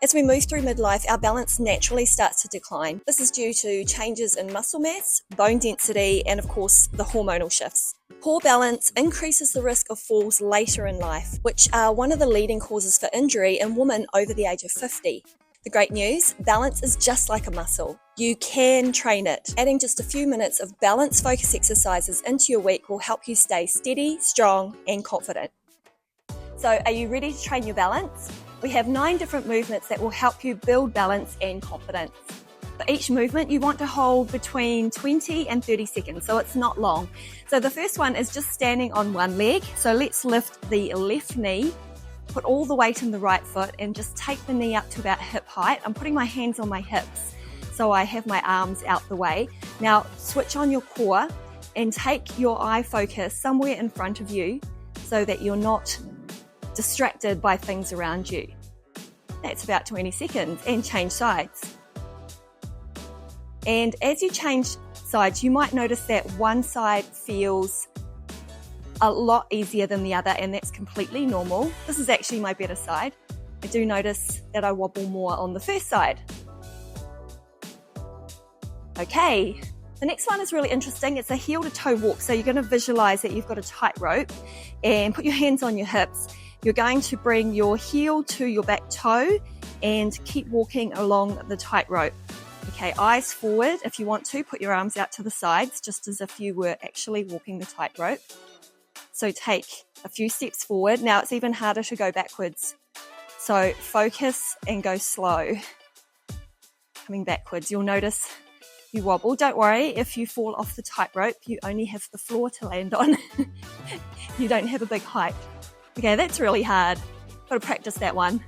As we move through midlife, our balance naturally starts to decline. This is due to changes in muscle mass, bone density, and of course, the hormonal shifts. Poor balance increases the risk of falls later in life, which are one of the leading causes for injury in women over the age of 50. The great news, balance is just like a muscle. You can train it. Adding just a few minutes of balance focus exercises into your week will help you stay steady, strong, and confident. So are you ready to train your balance? We have 9 different movements that will help you build balance and confidence. For each movement, you want to hold between 20 and 30 seconds, so it's not long. So the first one is just standing on one leg. So let's lift the left knee, put all the weight in the right foot, and just take the knee up to about hip height. I'm putting my hands on my hips, so I have my arms out the way. Now switch on your core and take your eye focus somewhere in front of you so that you're not distracted by things around you. That's about 20 seconds, and change sides. And as you change sides, you might notice that one side feels a lot easier than the other, and that's completely normal. This is actually my better side. I do notice that I wobble more on the first side. Okay, the next one is really interesting. It's a heel to toe walk. So you're going to visualize that you've got a tightrope and put your hands on your hips. You're going to bring your heel to your back toe and keep walking along the tightrope. Okay, eyes forward. If you want to, put your arms out to the sides, just as if you were actually walking the tightrope. So take a few steps forward. Now it's even harder to go backwards. So focus and go slow. Coming backwards, you'll notice you wobble. Don't worry, if you fall off the tightrope, you only have the floor to land on. You don't have a big height. Okay, that's really hard. Got to practice that one.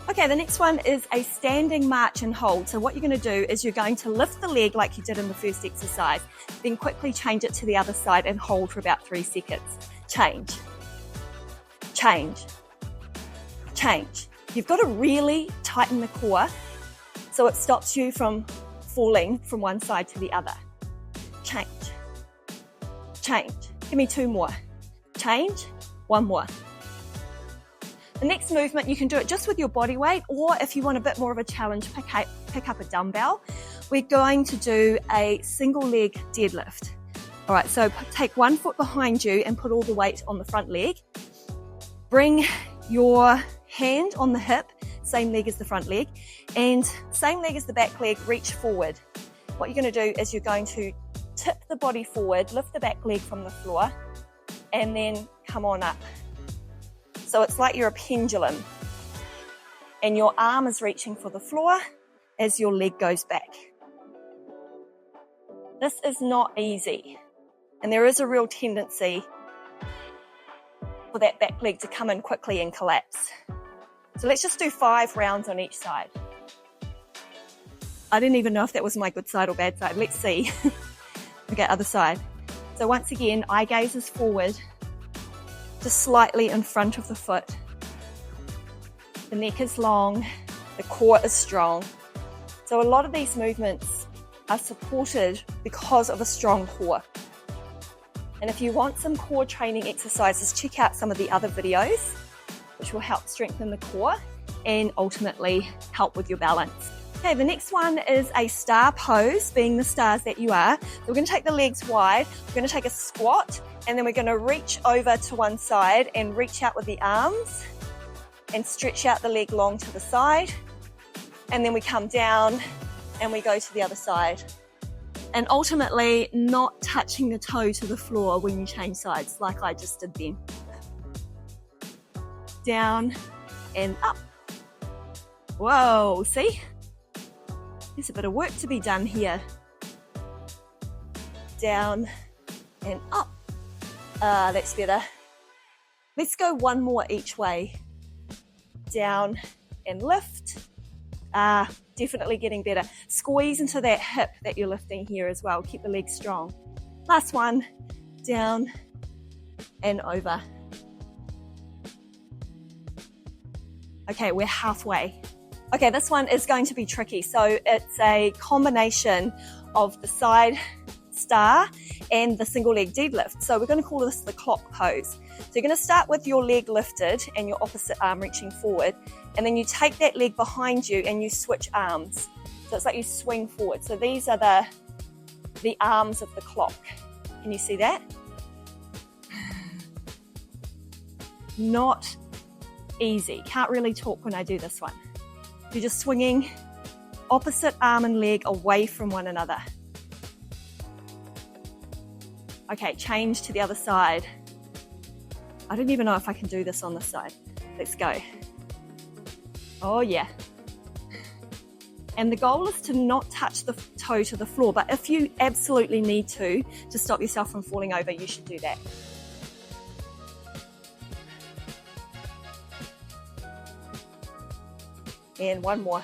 Okay, the next one is a standing march and hold. So what you're going to do is you're going to lift the leg like you did in the first exercise, then quickly change it to the other side and hold for about 3 seconds. Change, change, change. You've got to really tighten the core so it stops you from falling from one side to the other. Change, change. Give me 2 more. Change, 1 more. The next movement, you can do it just with your body weight, or if you want a bit more of a challenge, pick up a dumbbell. We're going to do a single leg deadlift. All right, so take 1 foot behind you and put all the weight on the front leg. Bring your hand on the hip, same leg as the front leg, and same leg as the back leg, reach forward. What you're going to do is you're going to tip the body forward, lift the back leg from the floor, and then come on up. So it's like you're a pendulum, and your arm is reaching for the floor as your leg goes back. This is not easy, and there is a real tendency for that back leg to come in quickly and collapse. So let's just do 5 rounds on each side. I didn't even know if that was my good side or bad side. Let's see. Okay, other side. So once again, eye gaze is forward, just slightly in front of the foot. The neck is long, the core is strong. So a lot of these movements are supported because of a strong core. And if you want some core training exercises, check out some of the other videos, which will help strengthen the core and ultimately help with your balance. Okay, the next one is a star pose, being the stars that you are. So we're going to take the legs wide, we're going to take a squat, and then we're going to reach over to one side and reach out with the arms and stretch out the leg long to the side. And then we come down and we go to the other side. And ultimately not touching the toe to the floor when you change sides, like I just did then. Down and up. Whoa, see? There's a bit of work to be done here. Down and up. That's better. Let's go 1 more each way. Down and lift. Definitely getting better. Squeeze into that hip that you're lifting here as well. Keep the legs strong. Last one. Down and over. Okay, we're halfway. Okay, this one is going to be tricky. So it's a combination of the side star and the single leg deadlift. So we're going to call this the clock pose. So you're going to start with your leg lifted and your opposite arm reaching forward, and then you take that leg behind you and you switch arms. So it's like you swing forward. So these are the arms of the clock. Can you see that? Not easy. Can't really talk when I do this one. You're just swinging opposite arm and leg away from one another. Okay, change to the other side. I don't even know if I can do this on this side. Let's go. Oh yeah. And the goal is to not touch the toe to the floor, but if you absolutely need to stop yourself from falling over, you should do that. And one more.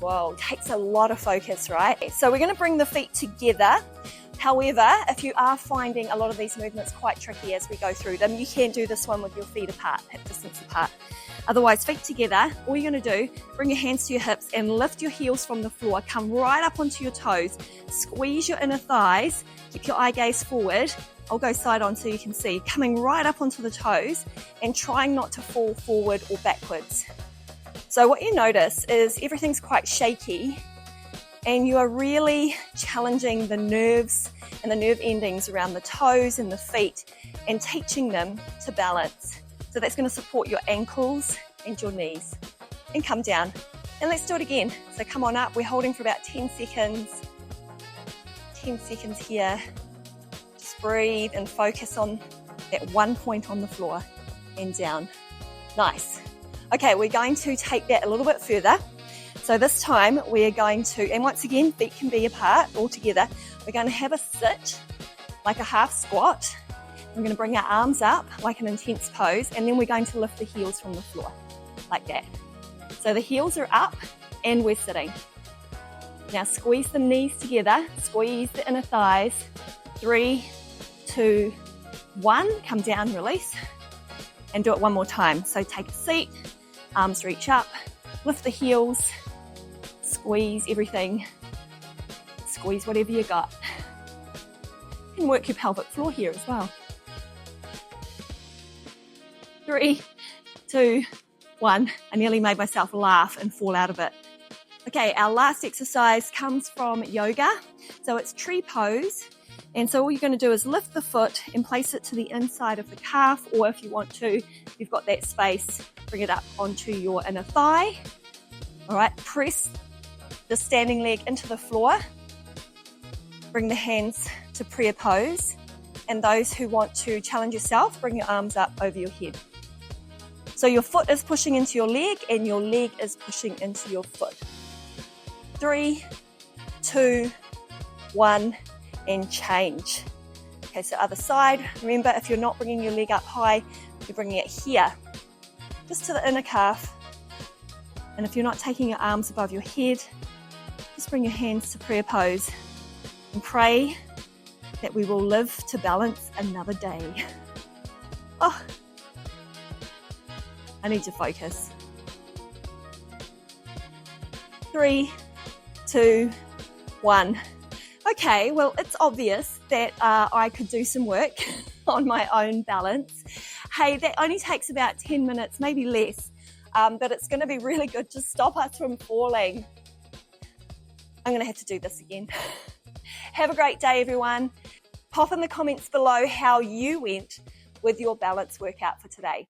Whoa, takes a lot of focus, right? So we're going to bring the feet together. However, if you are finding a lot of these movements quite tricky as we go through them, you can do this one with your feet apart, hip distance apart. Otherwise, feet together, all you're going to do, bring your hands to your hips and lift your heels from the floor. Come right up onto your toes. Squeeze your inner thighs. Keep your eye gaze forward. I'll go side on so you can see. Coming right up onto the toes and trying not to fall forward or backwards. So what you notice is everything's quite shaky, and you are really challenging the nerves and the nerve endings around the toes and the feet and teaching them to balance. So that's going to support your ankles and your knees. And come down. And let's do it again. So come on up. We're holding for about 10 seconds. 10 seconds here. Just breathe and focus on that one point on the floor and down. Nice. Okay, we're going to take that a little bit further. So this time we're going to, and once again, feet can be apart all together. We're going to have a sit, like a half squat. We're going to bring our arms up like an intense pose, and then we're going to lift the heels from the floor, like that. So the heels are up and we're sitting. Now squeeze the knees together, squeeze the inner thighs. 3, 2, 1, come down, release. And do it one more time. So take a seat, arms reach up, lift the heels, squeeze everything, squeeze whatever you got. You can work your pelvic floor here as well. 3, 2, 1. I nearly made myself laugh and fall out of it. Okay, our last exercise comes from yoga. So it's tree pose. And so all you're going to do is lift the foot and place it to the inside of the calf, or if you want to, if you've got that space, bring it up onto your inner thigh. All right, press the standing leg into the floor. Bring the hands to prayer pose. And those who want to challenge yourself, bring your arms up over your head. So your foot is pushing into your leg and your leg is pushing into your foot. 3, 2, 1. And change. Okay, so other side. Remember, if you're not bringing your leg up high, you're bringing it here, just to the inner calf. And if you're not taking your arms above your head, just bring your hands to prayer pose and pray that we will live to balance another day. Oh, I need to focus. 3, 2, 1. Okay, well, it's obvious that I could do some work on my own balance. Hey, that only takes about 10 minutes, maybe less, but it's going to be really good to stop us from falling. I'm going to have to do this again. Have a great day, everyone. Pop in the comments below how you went with your balance workout for today.